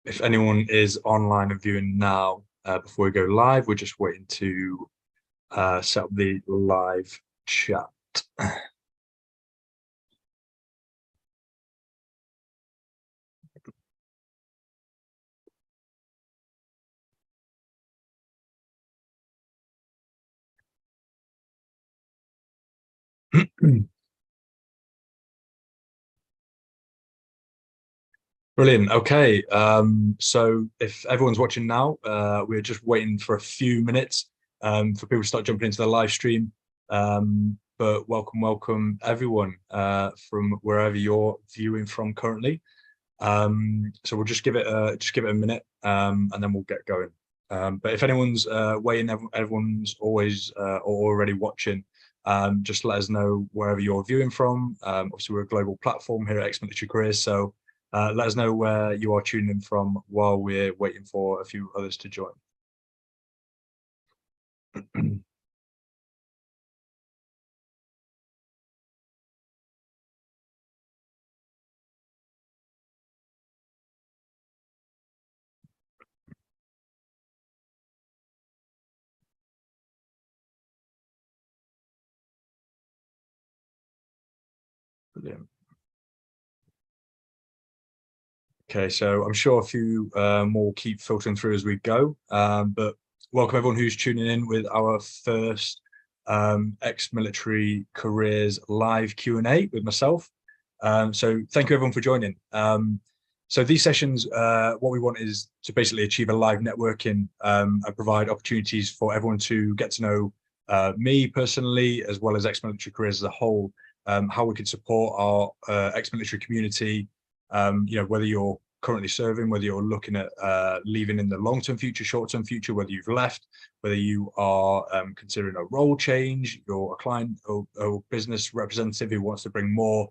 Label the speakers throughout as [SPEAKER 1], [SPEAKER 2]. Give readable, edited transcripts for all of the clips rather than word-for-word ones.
[SPEAKER 1] If anyone is online and viewing now, before we go live, we're just waiting to set up the live chat. Brilliant. Okay. So if everyone's watching now, we're just waiting for a few minutes for people to start jumping into the live stream. But welcome everyone from wherever you're viewing from currently. So we'll just give it a minute and then we'll get going. But if anyone's waiting, everyone's always or already watching, just let us know wherever you're viewing from. Obviously, we're a global platform here at Ex-Military Careers, so let us know where you are tuning in from while we're waiting for a few others to join. Brilliant. Okay, so I'm sure a few more will keep filtering through as we go, but welcome everyone who's tuning in with our first Ex-Military Careers live Q&A with myself. So thank you everyone for joining. So these sessions, what we want is to basically achieve a live networking and provide opportunities for everyone to get to know me personally, as well as Ex-Military Careers as a whole, how we can support our ex-military community, whether you're currently serving, whether you're looking at leaving in the long-term future, short-term future, whether you've left, whether you are considering a role change, you're a client or business representative who wants to bring more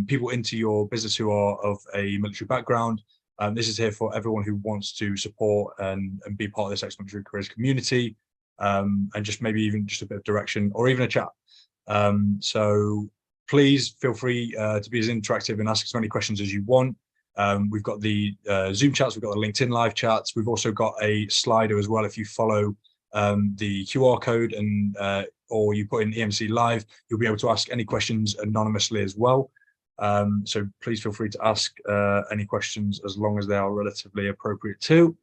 [SPEAKER 1] people into your business who are of a military background. This is here for everyone who wants to support and be part of this Ex-Military Careers community, and just maybe even just a bit of direction or even a chat. So please feel free to be as interactive and ask as many questions as you want. We've got the Zoom chats, we've got the LinkedIn live chats. We've also got a slider as well. If you follow the QR code and or you put in EMC live, you'll be able to ask any questions anonymously as well. So please feel free to ask any questions as long as they are relatively appropriate too.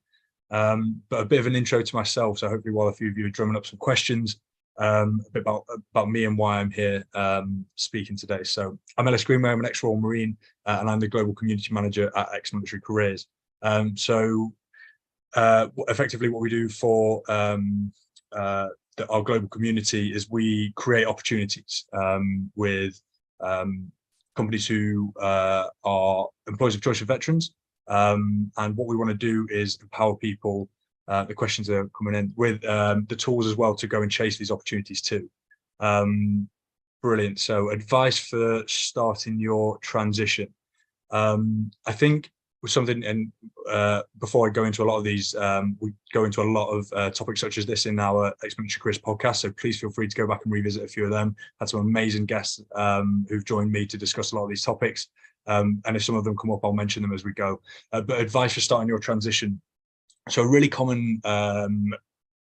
[SPEAKER 1] But a bit of an intro to myself. So hopefully while a few of you are drumming up some questions, a bit about me and why I'm here speaking today. So I'm Ellis Greenway, I'm an ex-Royal Marine, and I'm the Global Community Manager at Ex-Military Careers. Effectively what we do for our global community is we create opportunities with companies who are employers of choice for veterans. And what we want to do is empower people. The questions are coming in with the tools as well to go and chase these opportunities too. Brilliant. So advice for starting your transition. I think with something, and before I go into a lot of these, we go into a lot of topics such as this in our Ex-Military Careers podcast. So please feel free to go back and revisit a few of them. Had some amazing guests who've joined me to discuss a lot of these topics. And if some of them come up, I'll mention them as we go. But advice for starting your transition. So a really common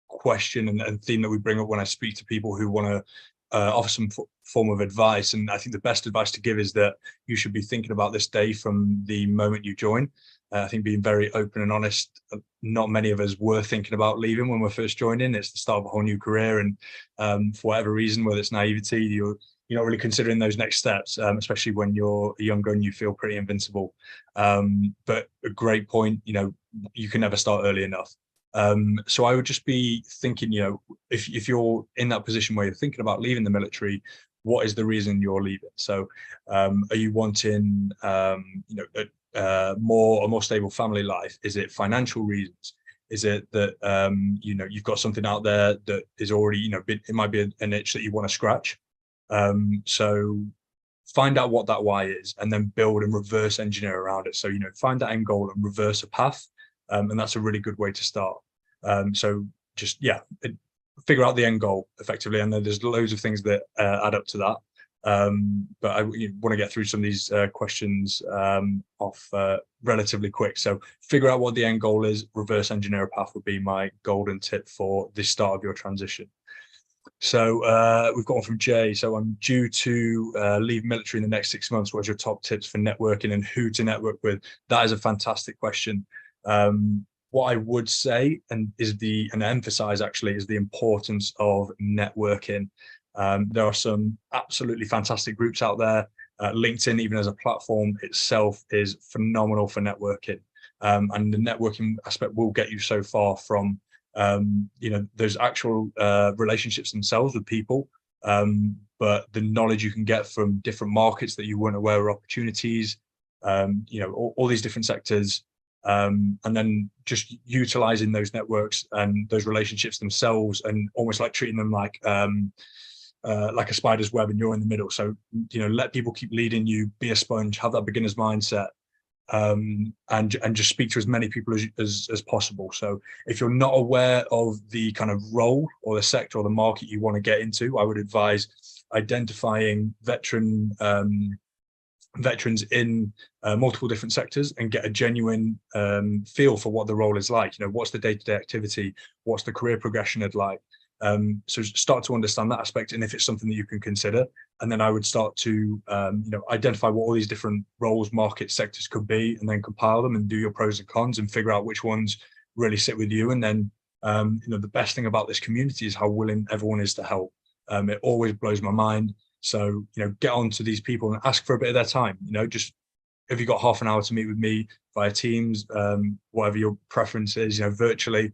[SPEAKER 1] question and theme that we bring up when I speak to people who want to offer some form of advice, and I think the best advice to give is that you should be thinking about this day from the moment you join. I think being very open and honest, not many of us were thinking about leaving when we're first joining. It's the start of a whole new career, and for whatever reason, whether it's naivety, you're not really considering those next steps, especially when you're younger and you feel pretty invincible. But a great point, you can never start early enough. So I would just be thinking, if you're in that position where you're thinking about leaving the military, what is the reason you're leaving? So are you wanting, a more stable family life? Is it financial reasons? Is it that, you've got something out there that is already, it might be an itch that you want to scratch. So find out what that why is and then build and reverse engineer around it. So, find that end goal and reverse a path. And that's a really good way to start. So just, figure out the end goal effectively. And then there's loads of things that add up to that. But I want to get through some of these questions off relatively quick. So figure out what the end goal is. Reverse engineer a path would be my golden tip for the start of your transition. So we've got one from Jay. So I'm due to leave military in the next 6 months. What's your top tips for networking and who to network with? That is a fantastic question. What I would say and emphasize actually is the importance of networking. There are some absolutely fantastic groups out there. LinkedIn, even as a platform itself, is phenomenal for networking. And the networking aspect will get you so far from those actual relationships themselves with people, but the knowledge you can get from different markets that you weren't aware of, opportunities, all these different sectors, and then just utilizing those networks and those relationships themselves, and almost like treating them like a spider's web, and you're in the middle. So let people keep leading you, be a sponge, have that beginner's mindset, and just speak to as many people as possible. So if you're not aware of the kind of role or the sector or the market you want to get into, I would advise identifying veterans in multiple different sectors and get a genuine feel for what the role is like. What's the day-to-day activity, what's the career progression like. So start to understand that aspect, and if it's something that you can consider, and then I would start to identify what all these different roles, market sectors could be, and then compile them and do your pros and cons and figure out which ones really sit with you. And then the best thing about this community is how willing everyone is to help. It always blows my mind. So get on to these people and ask for a bit of their time. Just if you've got half an hour to meet with me via Teams, whatever your preference is, virtually.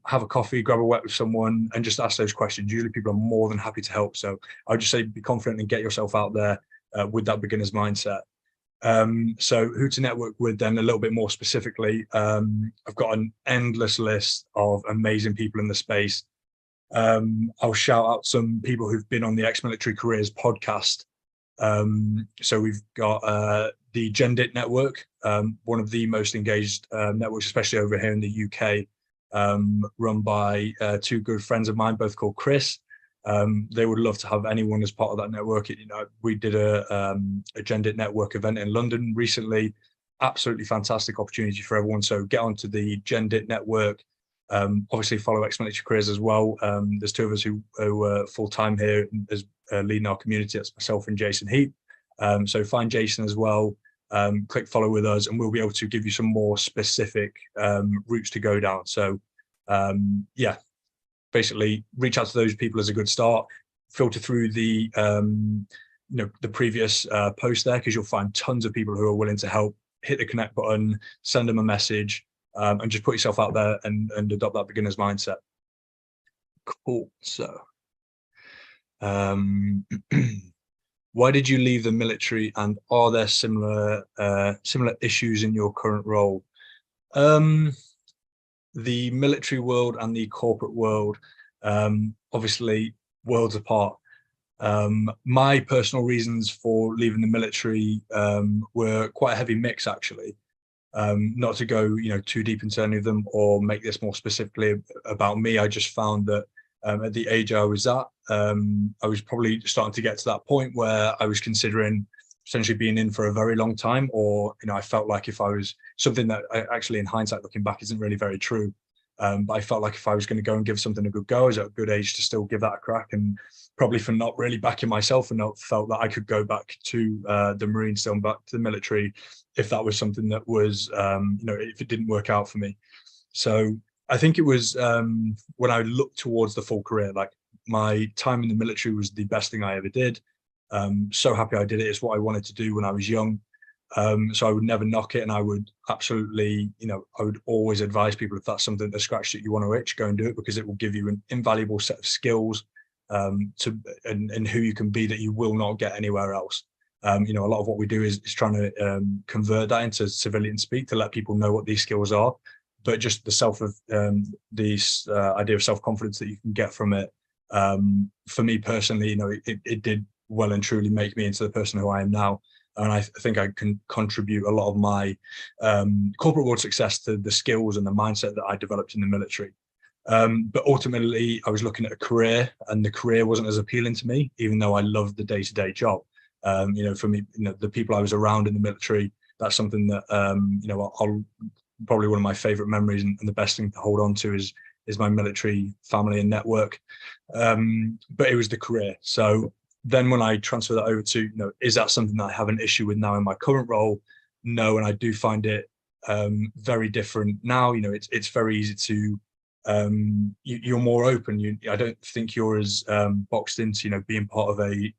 [SPEAKER 1] Have a coffee, grab a wet with someone, and just ask those questions. Usually people are more than happy to help. So I would just say be confident and get yourself out there with that beginner's mindset. So who to network with then a little bit more specifically. I've got an endless list of amazing people in the space. I'll shout out some people who've been on the Ex-Military Careers podcast. So we've got the GenDit network, one of the most engaged networks, especially over here in the UK. Run by two good friends of mine, both called Chris. They would love to have anyone as part of that network. We did a GenDit network event in London recently. Absolutely fantastic opportunity for everyone. So get onto the GenDit network. Obviously follow Ex-Military Careers as well. There's two of us who are full-time here as leading our community. That's myself and Jason Heap. So find Jason as well. Click follow with us, and we'll be able to give you some more specific routes to go down. So basically reach out to those people as a good start. Filter through the the previous post there, because you'll find tons of people who are willing to help. Hit the connect button, send them a message, and just put yourself out there and adopt that beginner's mindset. Cool. So why did you leave the military, and are there similar issues in your current role? The military world and the corporate world, obviously worlds apart. My personal reasons for leaving the military were quite a heavy mix, actually. Not to go too deep into any of them or make this more specifically about me, I just found that at the age I was at, I was probably starting to get to that point where I was considering potentially being in for a very long time, or I felt like if I was something that actually in hindsight looking back isn't really very true, but I felt like if I was going to go and give something a good go, I was at a good age to still give that a crack, and probably for not really backing myself and not felt that I could go back to the Marines, still back to the military if that was something that was if it didn't work out for me. So I think it was when I looked towards the full career, like my time in the military was the best thing I ever did. So happy I did it. It's what I wanted to do when I was young. So I would never knock it, and I would absolutely, I would always advise people, if that's something, a scratch that you want to itch, go and do it, because it will give you an invaluable set of skills and who you can be that you will not get anywhere else. A lot of what we do is trying to convert that into civilian speak to let people know what these skills are, but just the idea of self-confidence that you can get from it. For me personally, it did well and truly make me into the person who I am now. And I think I can contribute a lot of my corporate world success to the skills and the mindset that I developed in the military. But ultimately, I was looking at a career, and the career wasn't as appealing to me, even though I loved the day-to-day job. For me, the people I was around in the military, that's something that, I'll probably one of my favorite memories, and the best thing to hold on to is my military family and network. But it was the career. So then when I transfer that over to, is that something that I have an issue with now in my current role? No, and I do find it very different now. It's very easy to, you're more open. I don't think you're as boxed into, being part of a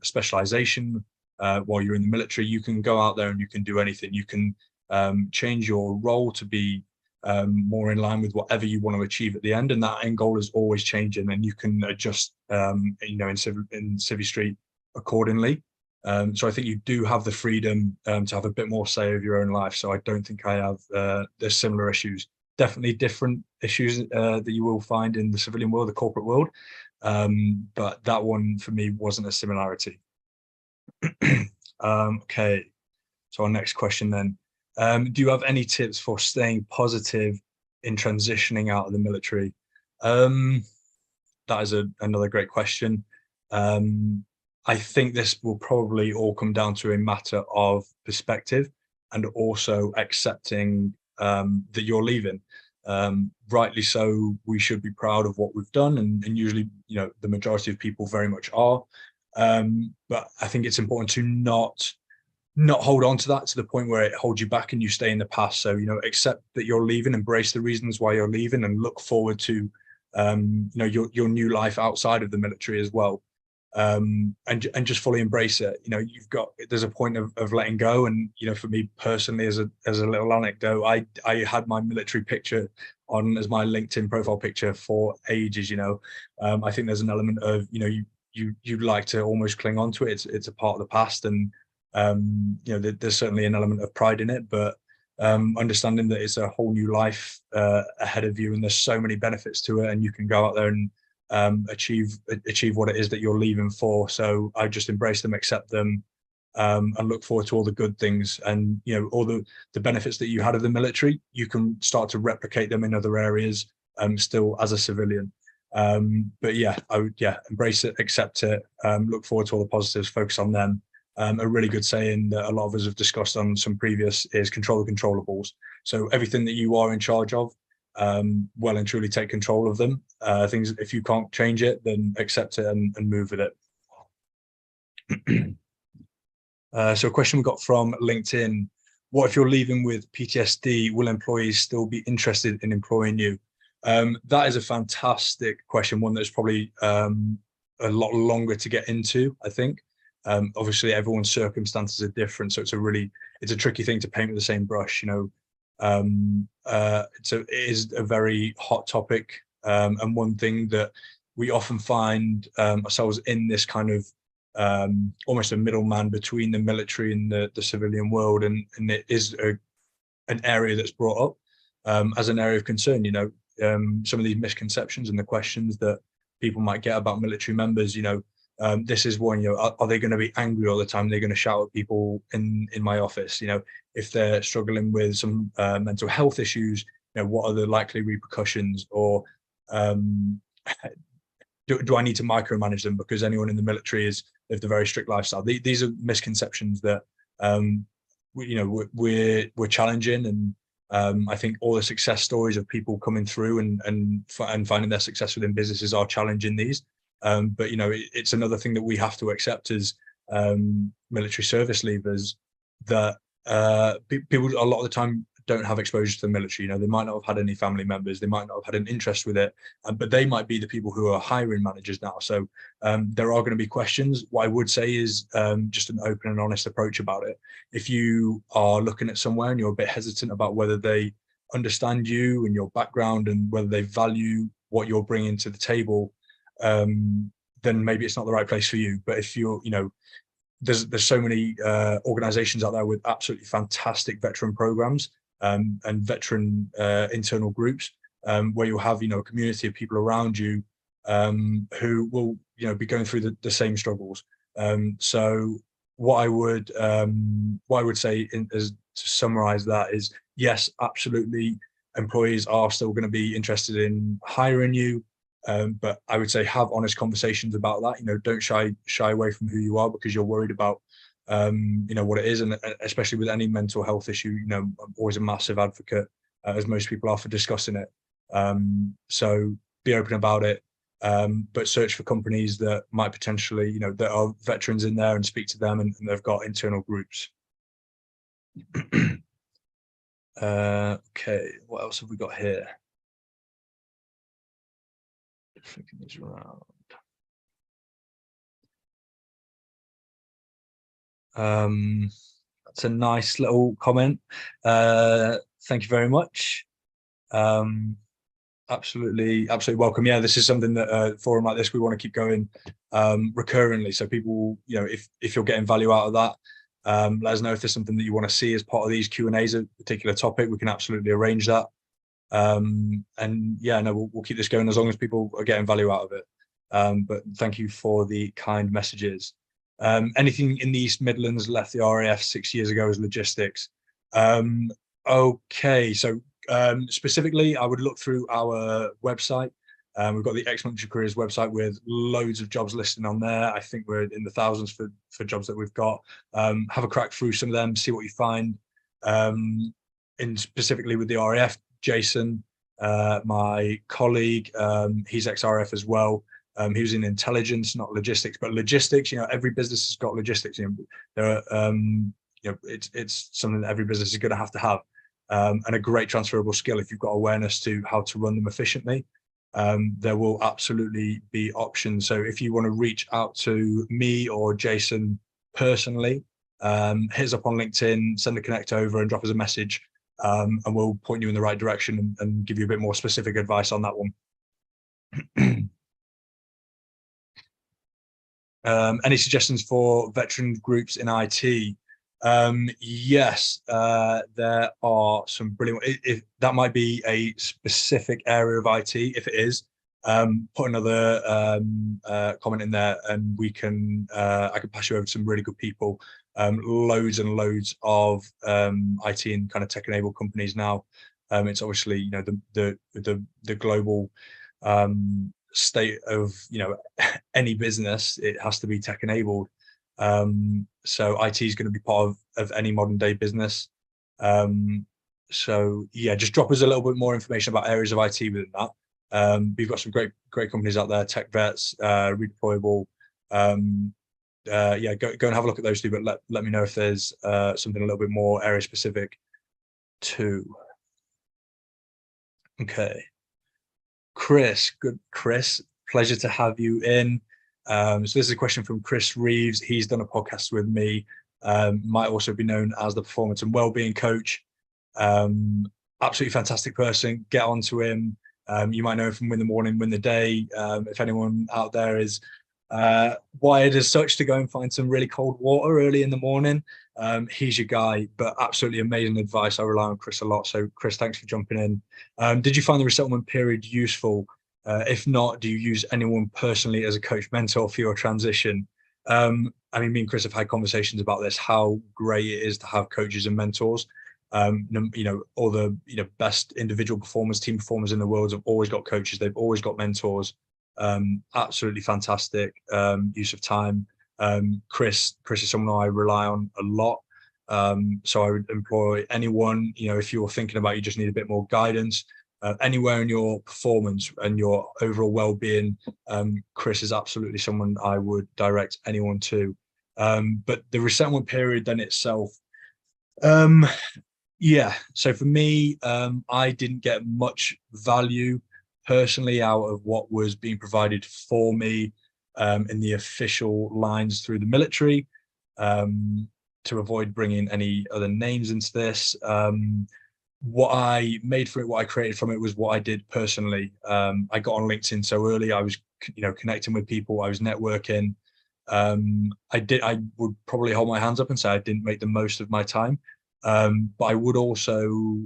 [SPEAKER 1] specialization while you're in the military. You can go out there and you can do anything. You can change your role to be more in line with whatever you want to achieve at the end, and that end goal is always changing, and you can adjust, in Civvy Street accordingly. So I think you do have the freedom to have a bit more say of your own life. So I don't think I have there's similar issues. Definitely different issues that you will find in the civilian world, the corporate world, but that one for me wasn't a similarity. Okay, so our next question then. Do you have any tips for staying positive in transitioning out of the military? That is another great question. I think this will probably all come down to a matter of perspective and also accepting that you're leaving. Rightly so, we should be proud of what we've done, and usually, the majority of people very much are. But I think it's important to not hold on to that to the point where it holds you back and you stay in the past. So, accept that you're leaving, embrace the reasons why you're leaving, and look forward to, your new life outside of the military as well. And just fully embrace it. There's a point of letting go. And, for me personally, as a little anecdote, I had my military picture on as my LinkedIn profile picture for ages. I think there's an element of, you'd like to almost cling on to it. It's a part of the past, and there's certainly an element of pride in it, but understanding that it's a whole new life ahead of you, and there's so many benefits to it, and you can go out there and achieve what it is that you're leaving for. So I just embrace them, accept them, and look forward to all the good things, and all the benefits that you had of the military. You can start to replicate them in other areas, still as a civilian. But I would embrace it, accept it, look forward to all the positives, focus on them. A really good saying that a lot of us have discussed on some previous is control the controllables. So everything that you are in charge of, well and truly take control of them. Things, if you can't change it, then accept it and move with it. So a question we got from LinkedIn: what if you're leaving with PTSD? Will employees still be interested in employing you? That is a fantastic question, one that's probably a lot longer to get into, I think. Obviously everyone's circumstances are different, so it's a tricky thing to paint with the same brush. It is a very hot topic, and one thing that we often find ourselves in this kind of almost a middleman between the military and the civilian world, and it is an area that's brought up as an area of concern. Some of these misconceptions and the questions that people might get about military members. This is one, are they going to be angry all the time? They're going to shout at people in my office. If they're struggling with some mental health issues, what are the likely repercussions? Or do I need to micromanage them because anyone in the military is lived a very strict lifestyle? These are misconceptions that we're challenging, and I think all the success stories of people coming through and finding their success within businesses are challenging these. But it's another thing that we have to accept as military service leavers, that people a lot of the time don't have exposure to the military. They might not have had any family members, they might not have had an interest with it, but they might be the people who are hiring managers now. So there are going to be questions. What I would say is just an open and honest approach about it. If you are looking at somewhere and you're a bit hesitant about whether they understand you and your background and whether they value what you're bringing to the table, then maybe it's not the right place for you. But if you're, there's so many organizations out there with absolutely fantastic veteran programs and veteran internal groups where you'll have, a community of people around you who will, be going through the same struggles. So what I would say to summarize that is, yes, absolutely. employees are still going to be interested in hiring you. But I would say have honest conversations about that. You know, don't shy away from who you are because you're worried about, you know, what it is. And especially with any mental health issue, you know, I'm always a massive advocate, as most people are, for discussing it. So be open about it, but search for companies that might potentially, you know, that are veterans in there, and speak to them, and they've got internal groups. Okay, what else have we got here? Flicking these around. That's a nice little comment. Thank you very much. Absolutely welcome. Yeah, this is something that forum like this, we want to keep going recurrently. So people, you know, if you're getting value out of that, let us know if there's something that you want to see as part of these Q&As, a particular topic. We can absolutely arrange that. And yeah, no, we'll keep this going as long as people are getting value out of it. But thank you for the kind messages. Anything in the East Midlands left the RAF 6 years ago as logistics. Okay, so specifically, I would look through our website. We've got the Ex-Military Careers website with loads of jobs listed on there. I think we're in the thousands for jobs that we've got. Have a crack through some of them, see what you find. And specifically with the RAF, Jason, my colleague, he's ex-RAF as well. He was in intelligence, not logistics, but logistics. You know, every business has got logistics. You know, there are, you know, it's something that every business is going to have, and a great transferable skill if you've got awareness to how to run them efficiently. There will absolutely be options. So if you want to reach out to me or Jason personally, hit us up on LinkedIn, send a connect over, and drop us a message. And we'll point you in the right direction and give you a bit more specific advice on that one. Any suggestions for veteran groups in IT? Yes, there are some brilliant. If that might be a specific area of IT, if it is, put another comment in there, and we can. I can pass you over to some really good people. Loads and loads of IT and kind of tech-enabled companies now. It's obviously, you know, the global state of, you know, any business. It has to be tech-enabled. So IT is going to be part of any modern day business. So yeah, just drop us a little bit more information about areas of IT within that. We've got some great companies out there, Tech Vets, Redeployable. Yeah, go and have a look at those two, but let me know if there's something a little bit more area specific too. Okay, Chris, pleasure to have you in. So this is a question from Chris Reeves. He's done a podcast with me. Might also be known as the performance and wellbeing coach. Absolutely fantastic person. Get on to him. You might know him from Win the Morning, Win the Day. If anyone out there is wired as such to go and find some really cold water early in the morning, he's your guy. But absolutely amazing advice. I rely on Chris a lot. So Chris, thanks for jumping in. Did you find the resettlement period useful? If not, do you use anyone personally as a coach mentor for your transition? I mean, me and Chris have had conversations about this, how great it is to have coaches and mentors. You know, all the, you know, best individual performers, team performers in the world have always got coaches. They've always got mentors. Absolutely fantastic use of time. Chris is someone I rely on a lot. So I would employ anyone, you know, if you're thinking about, you just need a bit more guidance, anywhere in your performance and your overall well-being, Chris is absolutely someone I would direct anyone to. But the resettlement period then itself, yeah, so for me, I didn't get much value personally out of what was being provided for me in the official lines through the military. To avoid bringing any other names into this, what I made from it, what I created from it, was what I did personally. I got on LinkedIn so early. I was, you know, connecting with people. I was networking. I would probably hold my hands up and say I didn't make the most of my time. But I would also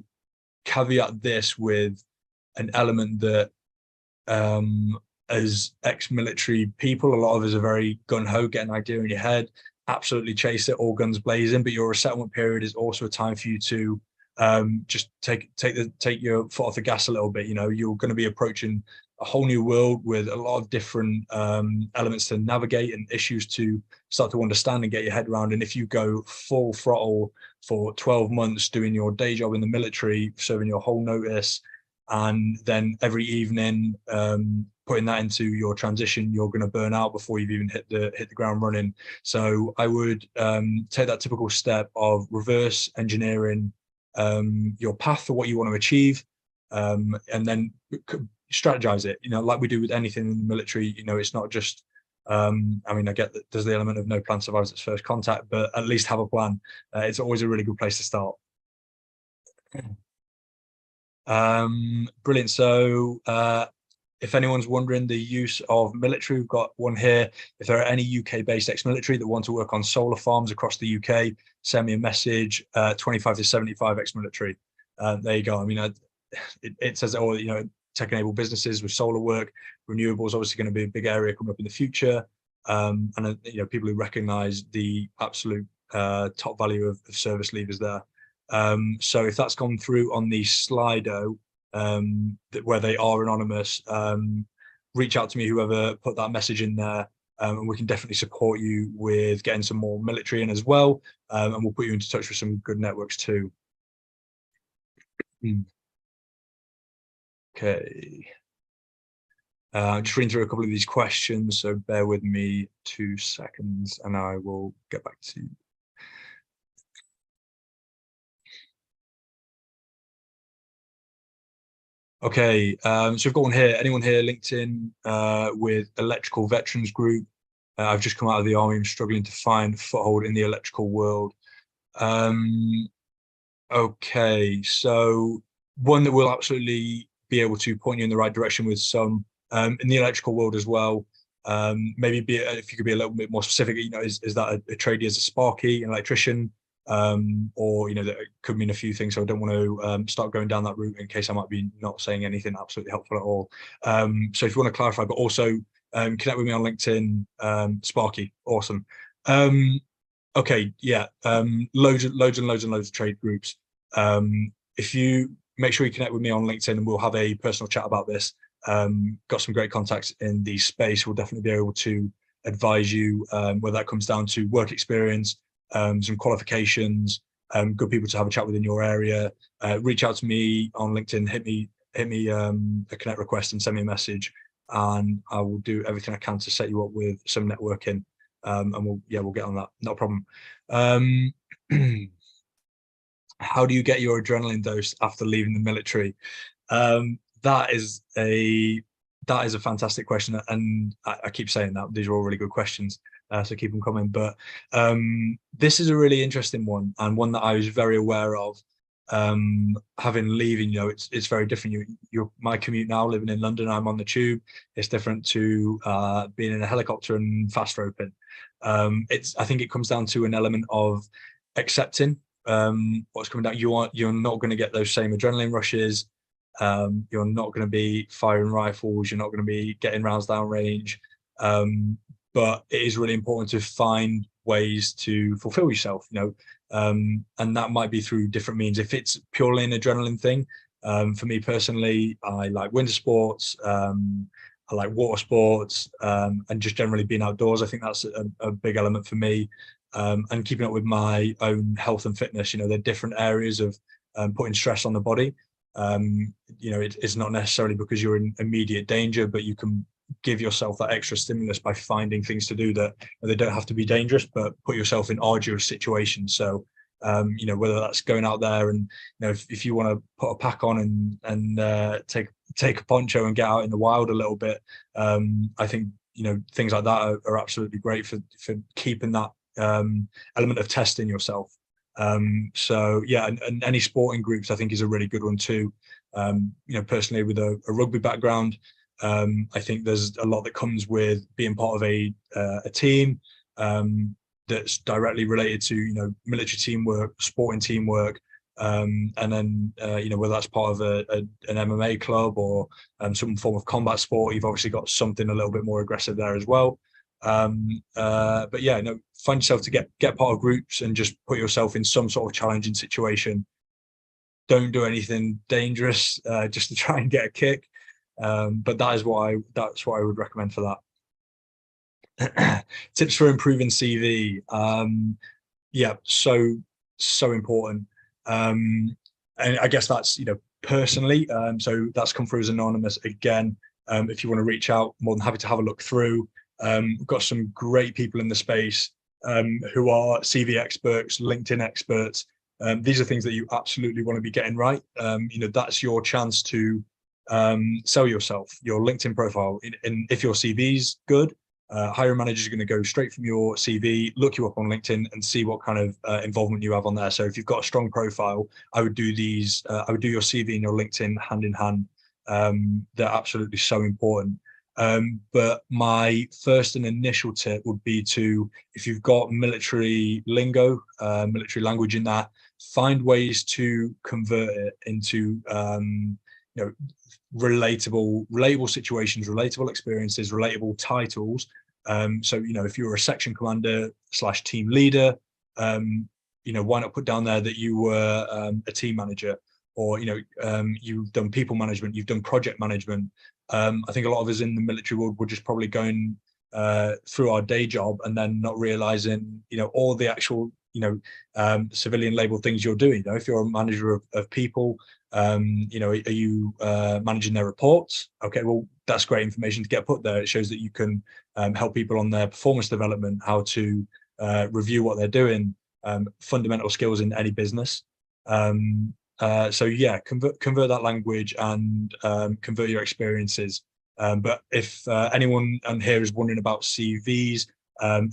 [SPEAKER 1] caveat this with an element that, as ex-military people, a lot of us are very gung-ho, get an idea in your head, absolutely chase it, all guns blazing. But your resettlement period is also a time for you to just take your foot off the gas a little bit. You know, you're going to be approaching a whole new world with a lot of different elements to navigate and issues to start to understand and get your head around. And if you go full throttle for 12 months doing your day job in the military, serving your whole notice, and then every evening putting that into your transition, you're going to burn out before you've even hit the ground running. So I would take that typical step of reverse engineering your path for what you want to achieve, and then strategize it. You know, like we do with anything in the military. You know, it's not just I mean, I get that there's the element of no plan survives its first contact, but at least have a plan. It's always a really good place to start. Brilliant. So if anyone's wondering the use of military, we've got one here. If there are any UK-based ex-military that want to work on solar farms across the UK, send me a message, 25 to 75 ex-military. There you go. I mean, it says, oh, you know, tech-enabled businesses with solar work, renewables obviously going to be a big area coming up in the future. And, you know, people who recognize the absolute top value of service leavers there. So if that's gone through on the Slido, where they are anonymous, reach out to me, whoever put that message in there, and we can definitely support you with getting some more military in as well, and we'll put you into touch with some good networks too. Okay. Just reading through a couple of these questions, so bear with me 2 seconds and I will get back to you. Okay, so we've got one here. Anyone here LinkedIn with electrical veterans group? I've just come out of the army. I'm struggling to find a foothold in the electrical world. Okay, so one that will absolutely be able to point you in the right direction with some in the electrical world as well. Maybe if you could be a little bit more specific, you know, is that a tradie as a sparky, an electrician? Or, you know, that could mean a few things. So I don't want to start going down that route in case I might be not saying anything absolutely helpful at all. So if you want to clarify, but also connect with me on LinkedIn, Sparky, awesome. Okay, yeah, loads of trade groups. If you make sure you connect with me on LinkedIn and we'll have a personal chat about this. Got some great contacts in the space. We'll definitely be able to advise you whether that comes down to work experience, some qualifications, good people to have a chat with in your area. Reach out to me on LinkedIn, hit me a connect request and send me a message, and I will do everything I can to set you up with some networking, and we'll get on that, not a problem. How do you get your adrenaline dose after leaving the military? That is a fantastic question, and I keep saying that these are all really good questions, so keep them coming. But this is a really interesting one, and one that I was very aware of. Having leaving, you know, it's very different. My commute now, living in London, I'm on the tube. It's different to being in a helicopter and fast roping. I think it comes down to an element of accepting what's coming down. You're not going to get those same adrenaline rushes. You're not going to be firing rifles. You're not going to be getting rounds down range. But it is really important to find ways to fulfill yourself, you know, and that might be through different means. If it's purely an adrenaline thing, for me personally, I like winter sports. I like water sports, and just generally being outdoors. I think that's a big element for me. And keeping up with my own health and fitness. You know, there are different areas of putting stress on the body. You know, it's not necessarily because you're in immediate danger, but you can give yourself that extra stimulus by finding things to do that they don't have to be dangerous, but put yourself in arduous situations. So, you know, whether that's going out there and, you know, if you want to put a pack on and take a poncho and get out in the wild a little bit, I think, you know, things like that are absolutely great for keeping that element of testing yourself. So yeah, and any sporting groups I think is a really good one too. You know, personally with a rugby background, I think there's a lot that comes with being part of a team that's directly related to, you know, military teamwork, sporting teamwork, and then you know, whether that's part of an MMA club or some form of combat sport, you've obviously got something a little bit more aggressive there as well. But yeah, no, find yourself to get part of groups and just put yourself in some sort of challenging situation. don't do anything dangerous just to try and get a kick. But that's what I would recommend for that. Tips for improving CV. Yeah, so important. And I guess that's, personally, so that's come through as anonymous again. If you want to reach out, more than happy to have a look through. We've got some great people in the space who are CV experts, LinkedIn experts. These are things that you absolutely want to be getting right. That's your chance to sell yourself, your LinkedIn profile. And if your CV's good, hiring managers are going to go straight from your CV, look you up on LinkedIn, and see what kind of involvement you have on there. So if you've got a strong profile, I would do these. I would do your CV and your LinkedIn hand in hand. They're absolutely so important. But my first and initial tip would be to, if you've got military lingo, military language in that, find ways to convert it into relatable situations, relatable experiences, relatable titles. So if you're a section commander / team leader, why not put down there that you were a team manager, or you've done people management, you've done project management. I think a lot of us in the military world were just probably going through our day job and then not realizing all the actual civilian label things you're doing. If you're a manager of people, are you managing their reports? Okay, well, that's great information to get put there. It shows that you can help people on their performance development, how to review what they're doing, fundamental skills in any business. So yeah, convert that language and convert your experiences. But if anyone on here is wondering about CVs,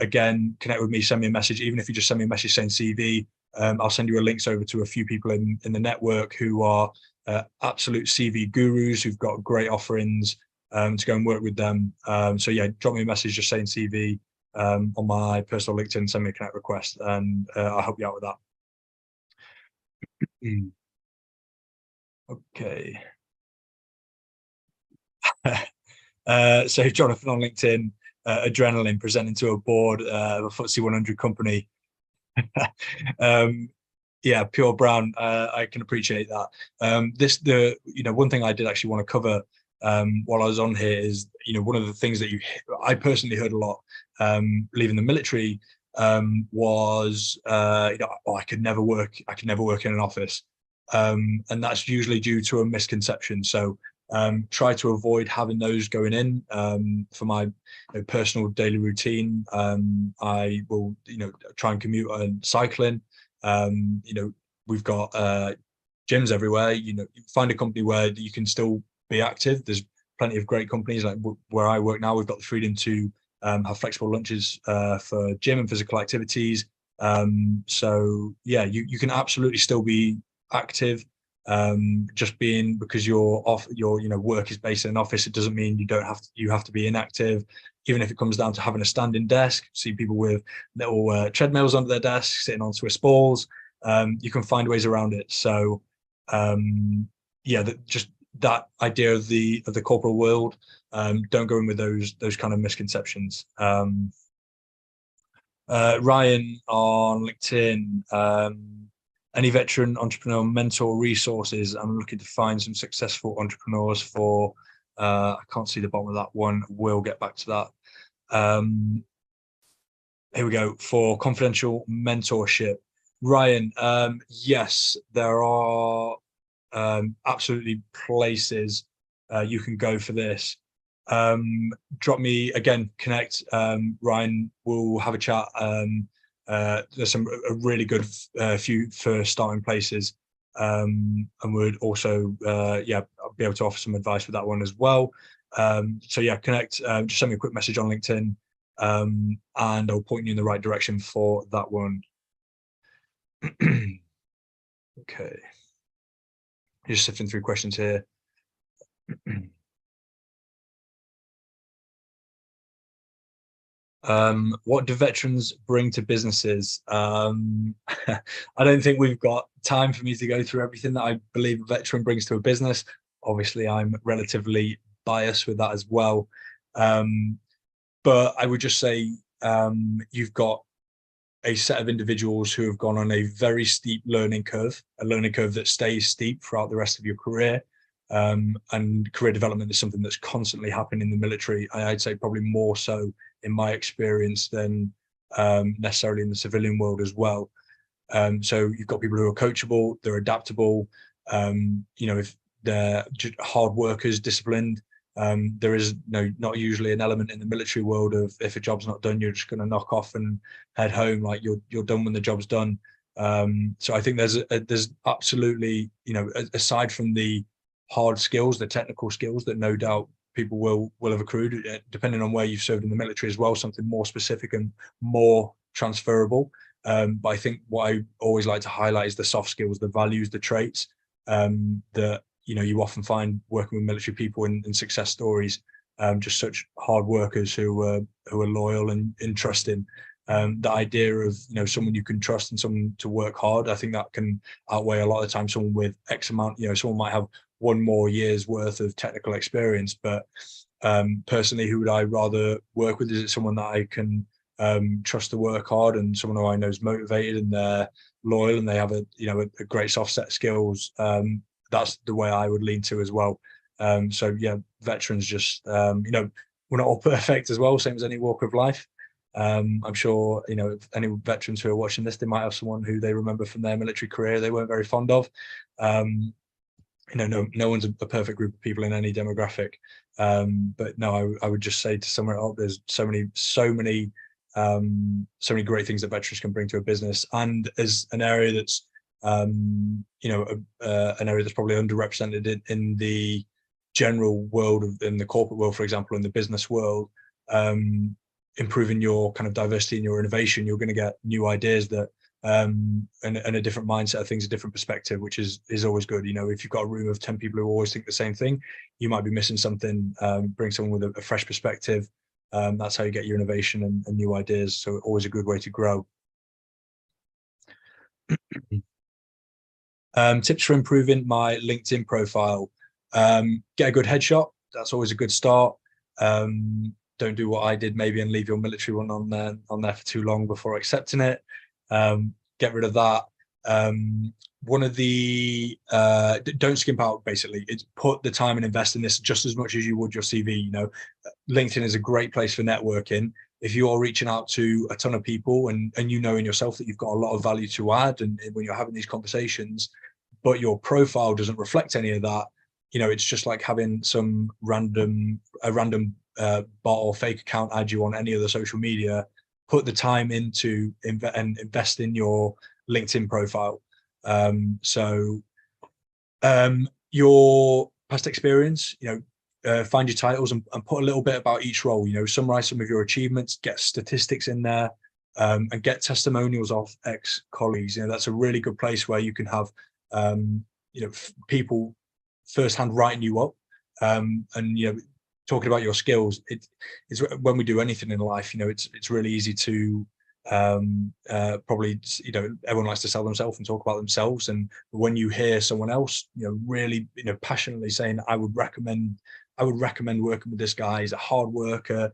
[SPEAKER 1] again, connect with me, send me a message. Even if you just send me a message saying CV, I'll send you links over to a few people in the network who are absolute CV gurus, who've got great offerings to go and work with them. So yeah, drop me a message just saying CV on my personal LinkedIn, send me a connect request, and I'll help you out with that. Okay. So Jonathan on LinkedIn, adrenaline presenting to a board of a FTSE 100 company. Yeah, pure brown. I can appreciate that. One thing I did actually want to cover while I was on here is, one of the things that I personally heard a lot leaving the military was, I could never work in an office. And that's usually due to a misconception. So try to avoid having those going in. For my personal daily routine, I will try and commute and cycling. We've got gyms everywhere. Find a company where you can still be active. There's plenty of great companies, like where I work now. We've got the freedom to have flexible lunches for gym and physical activities. So yeah, you can absolutely still be active. Just being because your work is based in an office, it doesn't mean you have to be inactive. Even if it comes down to having a standing desk, see people with little treadmills under their desk, sitting on Swiss balls. You can find ways around it. So yeah, just that idea of the corporate world, don't go in with those kind of misconceptions. Ryan on LinkedIn, any veteran entrepreneur mentor resources? I'm looking to find some successful entrepreneurs for, I can't see the bottom of that one. We'll get back to that. Here we go, for confidential mentorship. Ryan, yes, there are absolutely places you can go for this. Drop me again, connect. Ryan, we'll have a chat. There's a really good few for starting places, and would also I'll be able to offer some advice with that one as well. So yeah, connect. Just send me a quick message on LinkedIn, and I'll point you in the right direction for that one. Okay, just sifting through questions here. What do veterans bring to businesses? I don't think we've got time for me to go through everything that I believe a veteran brings to a business. Obviously, I'm relatively biased with that as well. But I would just say you've got a set of individuals who have gone on a very steep learning curve, a learning curve that stays steep throughout the rest of your career. And career development is something that's constantly happening in the military. I'd say probably more so in my experience than necessarily in the civilian world as well. So you've got people who are coachable, they're adaptable, if they're just hard workers, disciplined. There is not usually an element in the military world of, if a job's not done, you're just going to knock off and head home. Like you're done when the job's done. So I think there's absolutely, aside from the hard skills, the technical skills that no doubt people will have accrued, depending on where you've served in the military as well, something more specific and more transferable. But I think what I always like to highlight is the soft skills, the values, the traits that you often find working with military people in success stories. Just such hard workers who are loyal and trusting. The idea of someone you can trust and someone to work hard, I think that can outweigh a lot of the time someone with X amount. Someone might have one more year's worth of technical experience, but personally, who would I rather work with? Is it someone that I can trust to work hard, and someone who I know is motivated and they're loyal and they have a great soft set of skills? That's the way I would lean to as well. So yeah, veterans just we're not all perfect as well, same as any walk of life. I'm sure if any veterans who are watching this, they might have someone who they remember from their military career they weren't very fond of. No one's a perfect group of people in any demographic. But no, I would just say, to sum it up, there's so many great things that veterans can bring to a business, and as an area that's an area that's probably underrepresented in the general world in the corporate world, for example, in the business world. Improving your kind of diversity and your innovation, you're going to get new ideas that and a different mindset of things, a different perspective, which is always good. If you've got a room of 10 people who always think the same thing, you might be missing something. Bring someone with a fresh perspective. That's how you get your innovation and new ideas. So always a good way to grow. Tips for improving my LinkedIn profile. Get a good headshot. That's always a good start. Don't do what I did maybe and leave your military one on there for too long before accepting it. Get rid of that. One of the don't skimp out, basically. It's put the time and invest in this just as much as you would your CV. LinkedIn is a great place for networking. If you're reaching out to a ton of people and you know in yourself that you've got a lot of value to add, and when you're having these conversations, but your profile doesn't reflect any of that, it's just like having some random bot or fake account add you on any other social media. Put the time into and invest in your LinkedIn profile. Your past experience, find your titles and put a little bit about each role. Summarize some of your achievements, get statistics in there, and get testimonials of ex-colleagues. That's a really good place where you can have people firsthand writing you up, and talking about your skills. It's when we do anything in life, it's really easy to probably, everyone likes to sell themselves and talk about themselves. And when you hear someone else, really, passionately saying, I would recommend working with this guy. He's a hard worker.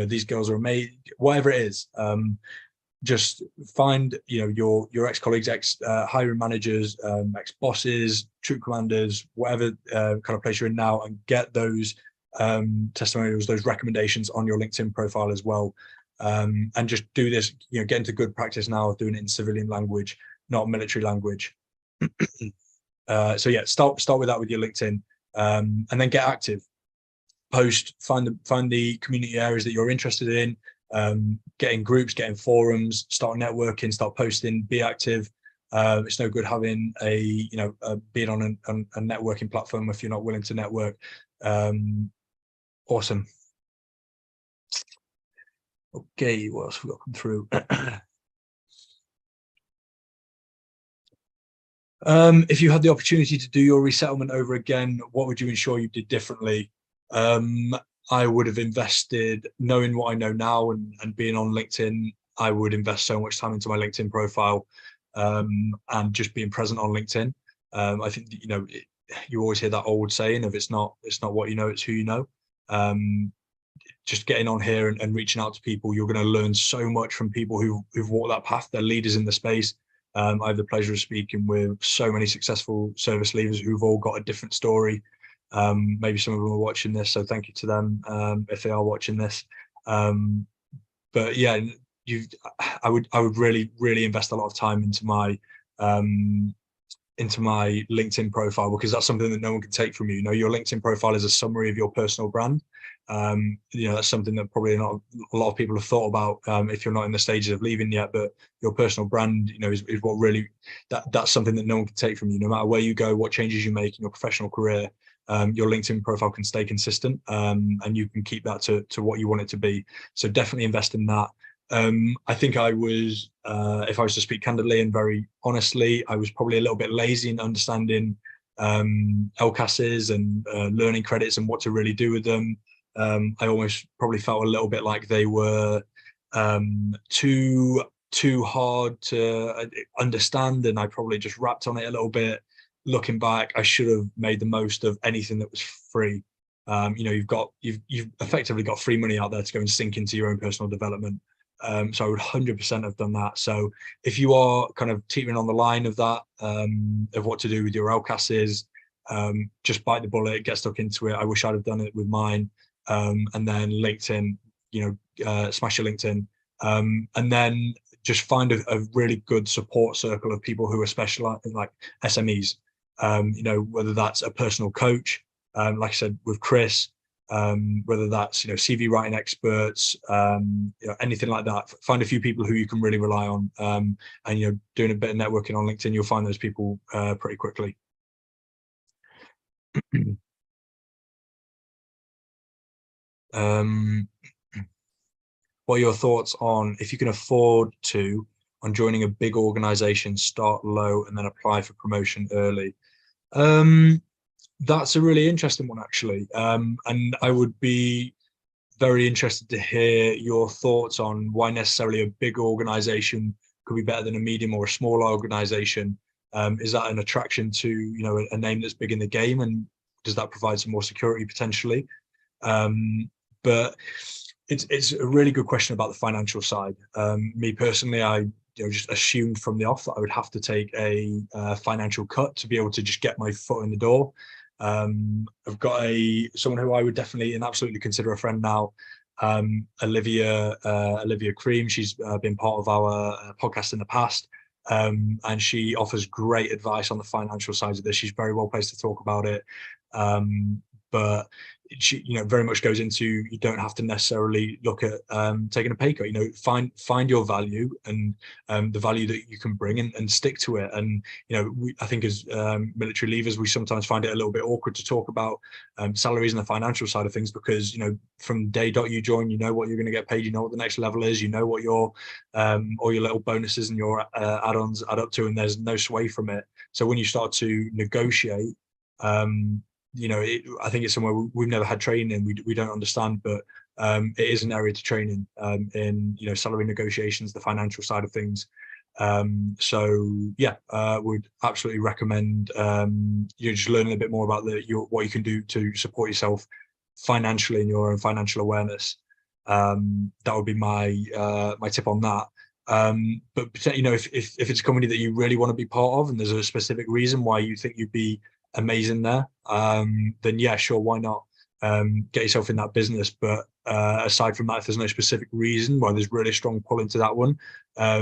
[SPEAKER 1] These girls are amazing, whatever it is. Just find, your ex-colleagues, hiring managers, ex-bosses, troop commanders, whatever kind of place you're in now, and get those testimonials, those recommendations on your LinkedIn profile as well. And just do this, get into good practice now of doing it in civilian language, not military language. So yeah, start with that with your LinkedIn, and then get active. Post, find the community areas that you're interested in, get in groups, get in forums, start networking, start posting, be active. It's no good having being on a networking platform if you're not willing to network. Awesome. Okay, what else have we got come through? If you had the opportunity to do your resettlement over again, what would you ensure you did differently? I would have invested, knowing what I know now and being on LinkedIn, I would invest so much time into my LinkedIn profile, and just being present on LinkedIn. I think you always hear that old saying of it's not what you know, it's who you know. just getting on here and reaching out to people. You're going to learn so much from people who've walked that path. They're leaders in the space. I have the pleasure of speaking with so many successful service leavers who've all got a different story. Maybe some of them are watching this, so thank you to them if they are watching this. But yeah, I would really invest a lot of time into my LinkedIn profile, because that's something that no one can take from you. You know, your LinkedIn profile is a summary of your personal brand. You know, that's something that probably not a lot of people have thought about if you're not in the stages of leaving yet. But your personal brand, you know, is what really, that's something that no one can take from you. No matter where you go, what changes you make in your professional career, your LinkedIn profile can stay consistent, and you can keep that to what you want it to be. So definitely invest in that. I think I was, if I was to speak candidly and very honestly, I was probably a little bit lazy in understanding LCASs and learning credits and what to really do with them. I almost probably felt a little bit like they were too hard to understand, and I probably just rapped on it a little bit. Looking back, I should have made the most of anything that was free. You know, you've effectively got free money out there to go and sink into your own personal development. So I would 100% have done that. So if you are kind of teetering on the line of that, of what to do with your LCASs, just bite the bullet, get stuck into it. I wish I'd have done it with mine. And then LinkedIn, you know, smash your LinkedIn, and then just find a really good support circle of people who are specialized in like SMEs. You know, whether that's a personal coach, like I said with Chris, whether that's, you know, CV writing experts, you know, anything like that. Find a few people who you can really rely on, and, you know, doing a bit of networking on LinkedIn, you'll find those people pretty quickly. What are your thoughts on, if you can afford to, on joining a big organization, start low and then apply for promotion early? That's a really interesting one, actually. And I would be very interested to hear your thoughts on why necessarily a big organization could be better than a medium or a smaller organization. Is that an attraction to, you know, a name that's big in the game, and does that provide some more security potentially? But it's a really good question about the financial side. Me personally, I, you know, just assumed from the off that I would have to take a financial cut to be able to just get my foot in the door. I've got someone who I would definitely and absolutely consider a friend now, Olivia Cream. She's been part of our podcast in the past, and she offers great advice on the financial side of this. She's very well placed to talk about it. But she, you know, very much goes into, you don't have to necessarily look at taking a pay cut. You know, find your value and the value that you can bring, and stick to it. And, you know, I think as military leavers, we sometimes find it a little bit awkward to talk about salaries and the financial side of things, because, you know, from day dot you join, you know what you're going to get paid, you know what the next level is, you know what your all your little bonuses and your add-ons add up to, and there's no sway from it. So when you start to negotiate, you know, I think it's somewhere we've never had training in. We don't understand, but it is an area to train in, you know, salary negotiations, the financial side of things. So yeah, would absolutely recommend you just learning a bit more about what you can do to support yourself financially in your own financial awareness. That would be my my tip on that. But you know, if it's a company that you really want to be part of, and there's a specific reason why you think you'd be amazing there, then yeah, sure, why not get yourself in that business. But aside from that, if there's no specific reason why there's really strong pull into that one, I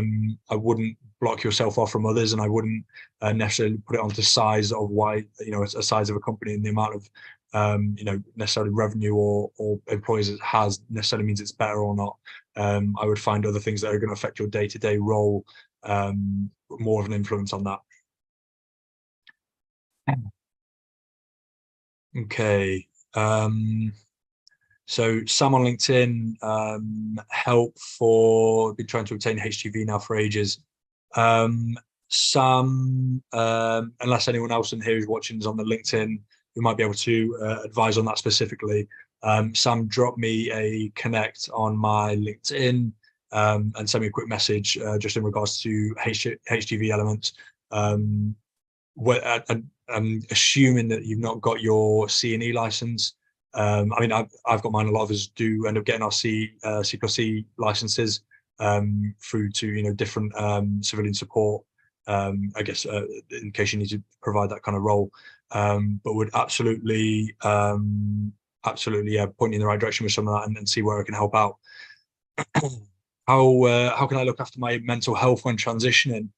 [SPEAKER 1] wouldn't block yourself off from others, and I wouldn't necessarily put it onto size of why, you know, it's a size of a company and the amount of you know, necessarily revenue or employees it has necessarily means it's better or not. I would find other things that are going to affect your day-to-day role more of an influence on that. Okay. So Sam on LinkedIn, help for, been trying to obtain HGV now for ages. Sam, unless anyone else in here who's watching is on the LinkedIn, we might be able to advise on that specifically. Sam, drop me a connect on my LinkedIn, and send me a quick message just in regards to HGV elements. I'm assuming that you've not got your C&E license. I mean, I've got mine. A lot of us do end up getting our C+C licenses through to different civilian support. I guess in case you need to provide that kind of role, but would absolutely point you in the right direction with some of that and see where I can help out. How can I look after my mental health when transitioning?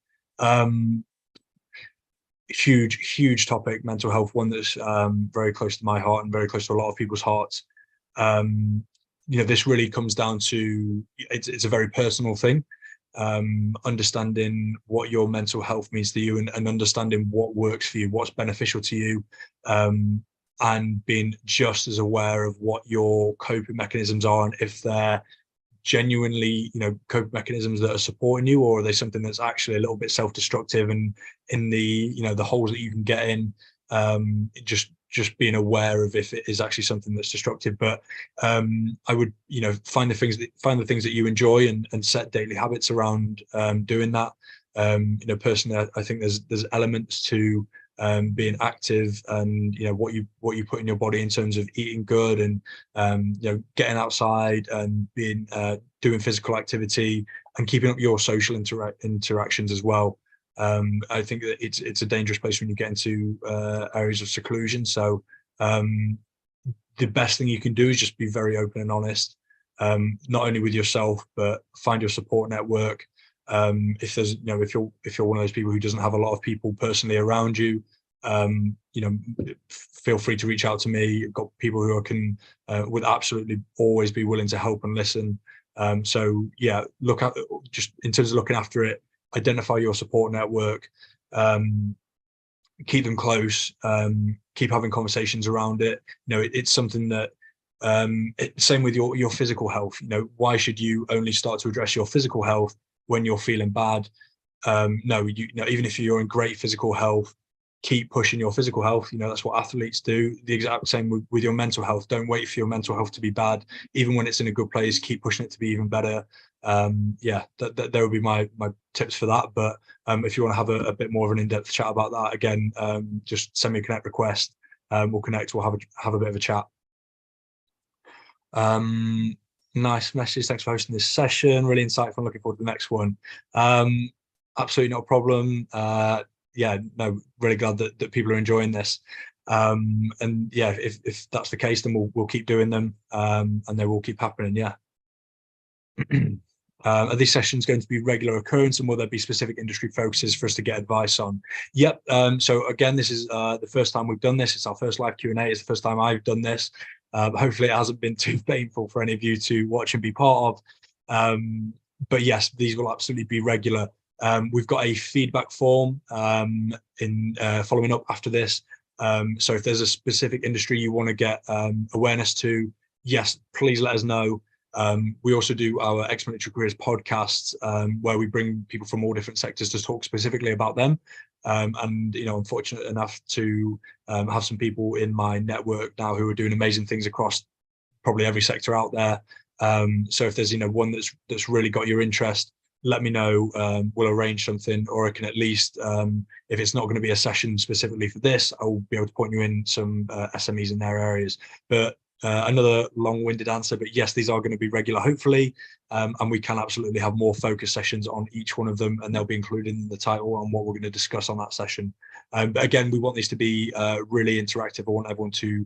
[SPEAKER 1] Huge topic, mental health, one that's very close to my heart and very close to a lot of people's hearts. This really comes down to it's a very personal thing. Understanding what your mental health means to you and understanding what works for you, what's beneficial to you, and being just as aware of what your coping mechanisms are, and if they're genuinely coping mechanisms that are supporting you, or are they something that's actually a little bit self-destructive, and in the the holes that you can get in, just being aware of if it is actually something that's destructive. But I would find the things that you enjoy and set daily habits around doing that. Personally, I think there's elements to being active, and what you put in your body in terms of eating good, and getting outside and being doing physical activity and keeping up your social interactions as well. I think that it's a dangerous place when you get into areas of seclusion. So the best thing you can do is just be very open and honest, not only with yourself, but find your support network. If there's if you're one of those people who doesn't have a lot of people personally around you, feel free to reach out to me. I've got people who would absolutely always be willing to help and listen. So yeah, look at, just in terms of looking after it, identify your support network, keep them close, keep having conversations around it. It's something that same with your physical health. Why should you only start to address your physical health when you're feeling bad? No, even if you're in great physical health, keep pushing your physical health. That's what athletes do. The exact same with your mental health. Don't wait for your mental health to be bad. Even when it's in a good place, keep pushing it to be even better. Yeah, there would be my tips for that. But if you want to have a bit more of an in-depth chat about that, again, just send me a connect request. We'll connect. We'll have a bit of a chat. Nice message. Thanks for hosting this session. Really insightful. I'm looking forward to the next one. Absolutely not a problem. Yeah, no, really glad that people are enjoying this. And yeah, if that's the case, then we'll keep doing them, and they will keep happening. Yeah. Are these sessions going to be regular occurrence, and will there be specific industry focuses for us to get advice on? Yep. So again, this is the first time we've done this. It's our first live Q&A. It's the first time I've done this. Hopefully it hasn't been too painful for any of you to watch and be part of. But yes, these will absolutely be regular. We've got a feedback form in following up after this. So if there's a specific industry you want to get awareness to, yes, please let us know. We also do our Ex-Military Careers podcasts, where we bring people from all different sectors to talk specifically about them. And I'm fortunate enough to have some people in my network now who are doing amazing things across probably every sector out there. So if there's one that's really got your interest, let me know. We'll arrange something, or I can at least, if it's not going to be a session specifically for this, I'll be able to point you in some SMEs in their areas. But another long-winded answer, but yes, these are going to be regular, hopefully, and we can absolutely have more focus sessions on each one of them, and they'll be included in the title on what we're going to discuss on that session. But again, we want these to be really interactive. I want everyone to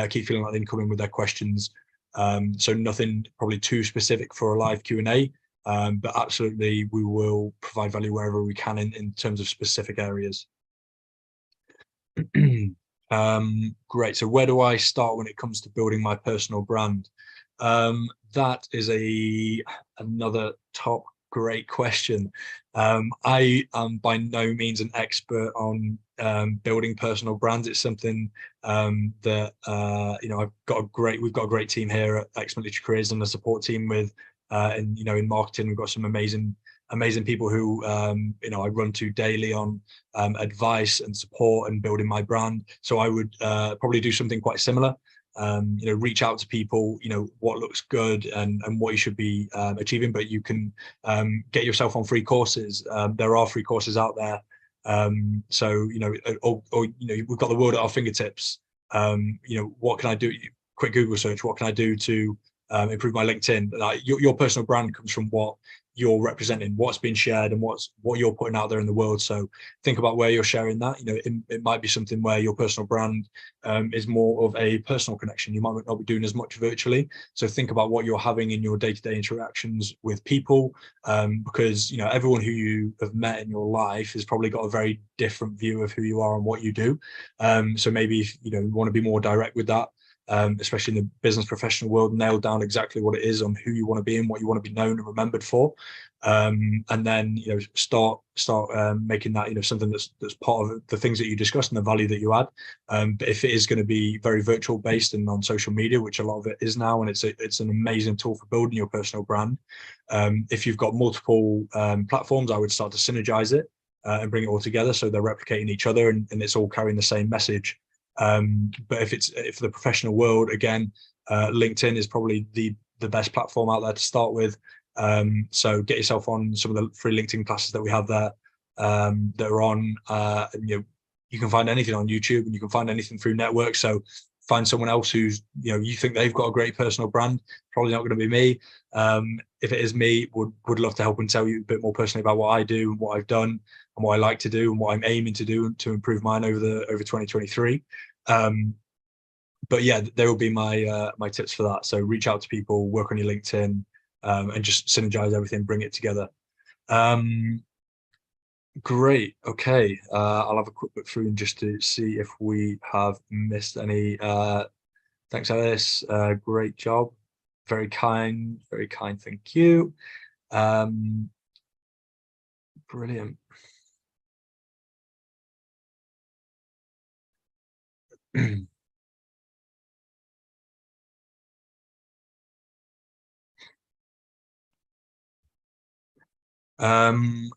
[SPEAKER 1] keep feeling like they can come in with their questions. So nothing probably too specific for a live Q&A, but absolutely we will provide value wherever we can in terms of specific areas. Great. So where do I start when it comes to building my personal brand? That is another top great question. I am by no means an expert on building personal brands. It's something that we've got a great team here at Ex-Military Careers and a support team with in marketing. We've got some amazing people who I run to daily on advice and support and building my brand. So I would probably do something quite similar. Reach out to people, what looks good and what you should be achieving. But you can get yourself on free courses. There are free courses out there. So we've got the world at our fingertips. What can I do? quick Google search, what can I do to improve my LinkedIn? Like your personal brand comes from what you're representing, what's been shared, and what you're putting out there in the world. So think about where you're sharing that. It might be something where your personal brand is more of a personal connection. You might not be doing as much virtually. So think about what you're having in your day-to-day interactions with people, because everyone who you have met in your life has probably got a very different view of who you are and what you do. So maybe if you want to be more direct with that, especially in the business professional world, nail down exactly what it is on who you want to be and what you want to be known and remembered for, and then start making that something that's part of the things that you discuss and the value that you add. But if it is going to be very virtual based and on social media, which a lot of it is now, and it's an amazing tool for building your personal brand. If you've got multiple platforms, I would start to synergize it and bring it all together so they're replicating each other and it's all carrying the same message. But if the professional world, again, LinkedIn is probably the best platform out there to start with. So get yourself on some of the free LinkedIn classes that we have there, that are on, and you can find anything on YouTube and you can find anything through networks. So find someone else who's, you think they've got a great personal brand. Probably not going to be me. If it is me, would love to help and tell you a bit more personally about what I do and what I've done and what I like to do and what I'm aiming to do to improve mine over 2023. But yeah, there will be my my tips for that. So reach out to people, work on your LinkedIn, and just synergize everything, bring it together. Great. Okay. I'll have a quick look through and just to see if we have missed any. Thanks, Ellis. Great job. Very kind. Very kind. Thank you. Brilliant.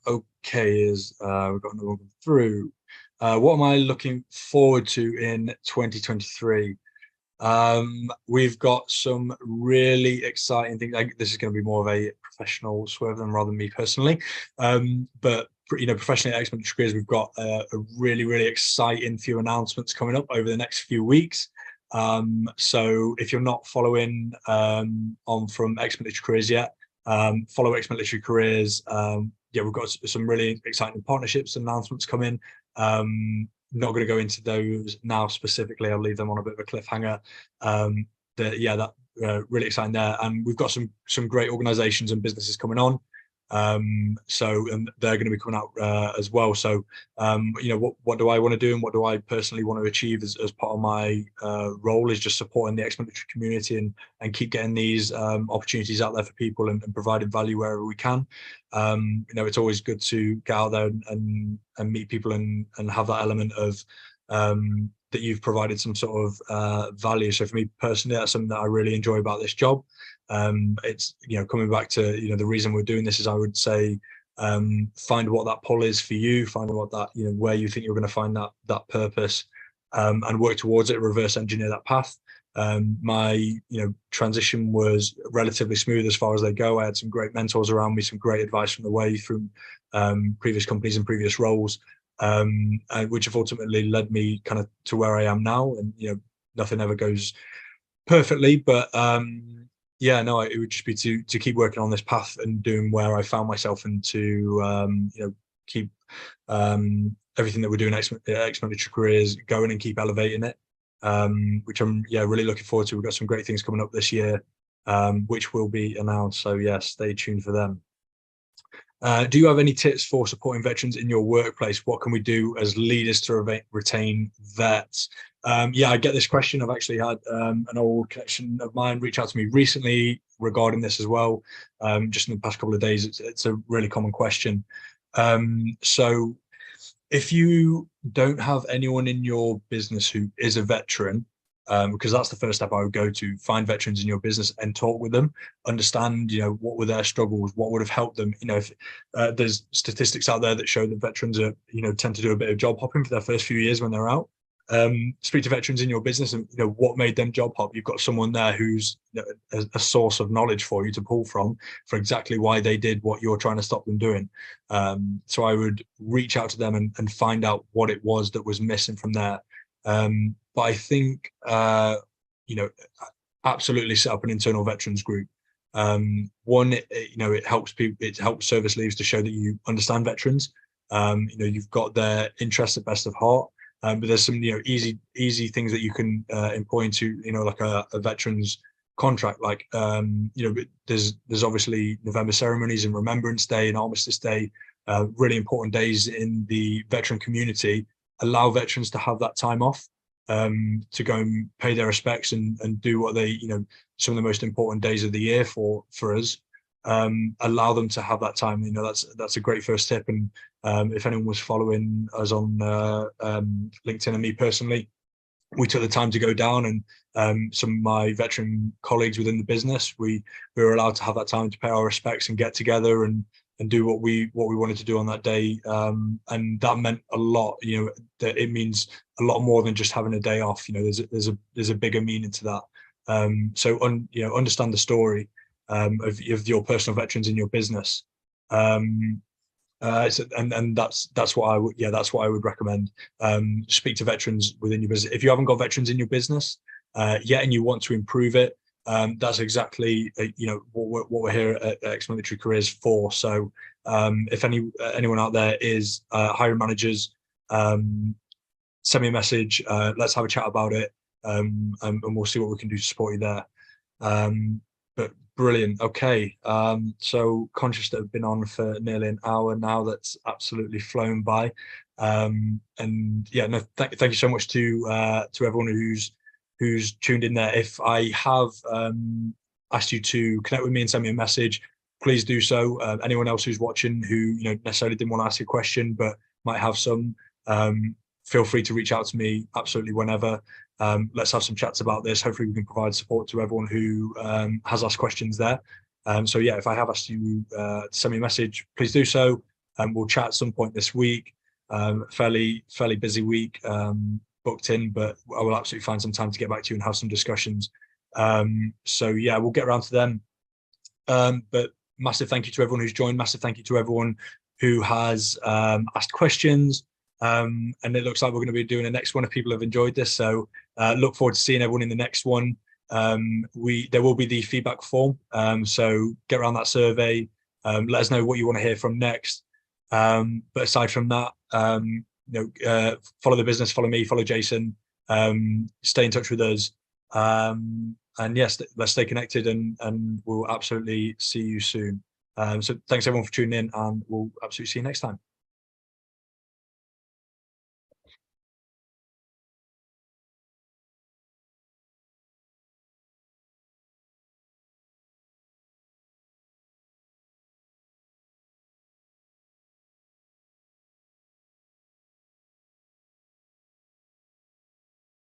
[SPEAKER 1] Okay, we've got another one through. What am I looking forward to in 2023? We've got some really exciting things. This is going to be more of a professional swerve than rather than me personally. But professionally at Ex-MilitaryCareers, Careers, we've got a really, really exciting few announcements coming up over the next few weeks. So if you're not following on from Ex-Military Careers yet, follow Ex-Military Careers. Yeah, we've got some really exciting partnerships and announcements coming. Not going to go into those now specifically. I'll leave them on a bit of a cliffhanger. Really exciting there, and we've got some great organisations and businesses coming on. So they're going to be coming out as well. So what do I want to do and what do I personally want to achieve as part of my role is just supporting the ex-military community and keep getting these opportunities out there for people and providing value wherever we can. It's always good to get out there and meet people and have that element of that you've provided some sort of value. So for me personally, that's something that I really enjoy about this job. It's coming back to the reason we're doing this is, I would say, find what that pull is for you, find what that where you think you're going to find that purpose, and work towards it, reverse engineer that path. My transition was relatively smooth as far as they go. I had some great mentors around me, some great advice from the way from previous companies and previous roles, which have ultimately led me kind of to where I am now. And nothing ever goes perfectly, but it would just be to keep working on this path and doing where I found myself, and to keep everything that we're doing at Ex-Military Careers going and keep elevating it, which I'm really looking forward to. We've got some great things coming up this year, which will be announced, so stay tuned for them. Do you have any tips for supporting veterans in your workplace? What can we do as leaders to retain vets? I get this question. I've actually had an old connection of mine reach out to me recently regarding this as well. Just in the past couple of days, it's a really common question. So if you don't have anyone in your business who is a veteran, because that's the first step I would go to, find veterans in your business and talk with them, understand, what were their struggles, what would have helped them. If there's statistics out there that show that veterans are, tend to do a bit of job hopping for their first few years when they're out. Speak to veterans in your business and what made them job hop. You've got someone there who's a source of knowledge for you to pull from for exactly why they did what you're trying to stop them doing. So I would reach out to them and find out what it was that was missing from there. But I think absolutely set up an internal veterans group. One, it helps people, it helps service leavers to show that you understand veterans. You've got their interests at best of heart. But there's some, easy things that you can employ into, like a veterans contract. Like, there's obviously November ceremonies and Remembrance Day and Armistice Day, really important days in the veteran community. Allow veterans to have that time off, to go and pay their respects and do what they, some of the most important days of the year for us. Allow them to have that time. That's a great first tip. And if anyone was following us on LinkedIn and me personally, we took the time to go down, and some of my veteran colleagues within the business, we were allowed to have that time to pay our respects and get together and do what we wanted to do on that day. And that meant a lot. That it means a lot more than just having a day off. There's a bigger meaning to that. So understand the story of your personal veterans in your business. And that's what I would recommend. Speak to veterans within your business. If you haven't got veterans in your business yet and you want to improve it, that's exactly what we're here at Ex-Military Careers for. So if anyone out there is hiring managers, send me a message. Let's have a chat about it, and we'll see what we can do to support you there. But brilliant. Okay. So conscious that I've been on for nearly an hour now. That's absolutely flown by. And yeah, no, thank you so much to everyone who's tuned in there. If I have asked you to connect with me and send me a message, please do so. Anyone else who's watching who necessarily didn't want to ask a question but might have some, feel free to reach out to me absolutely whenever. Let's have some chats about this. Hopefully we can provide support to everyone who has asked questions there. So yeah, if I have asked you to send me a message, please do so. We'll chat at some point this week. Fairly busy week booked in, but I will absolutely find some time to get back to you and have some discussions. So yeah, we'll get around to them. But massive thank you to everyone who's joined. Massive thank you to everyone who has asked questions. And it looks like we're going to be doing the next one if people have enjoyed this. So look forward to seeing everyone in the next one. There will be the feedback form. So get around that survey. Let us know what you want to hear from next. But aside from that, follow the business, follow me, follow Jason. Stay in touch with us. And yes, let's stay connected, and we'll absolutely see you soon. So thanks everyone for tuning in, and we'll absolutely see you next time.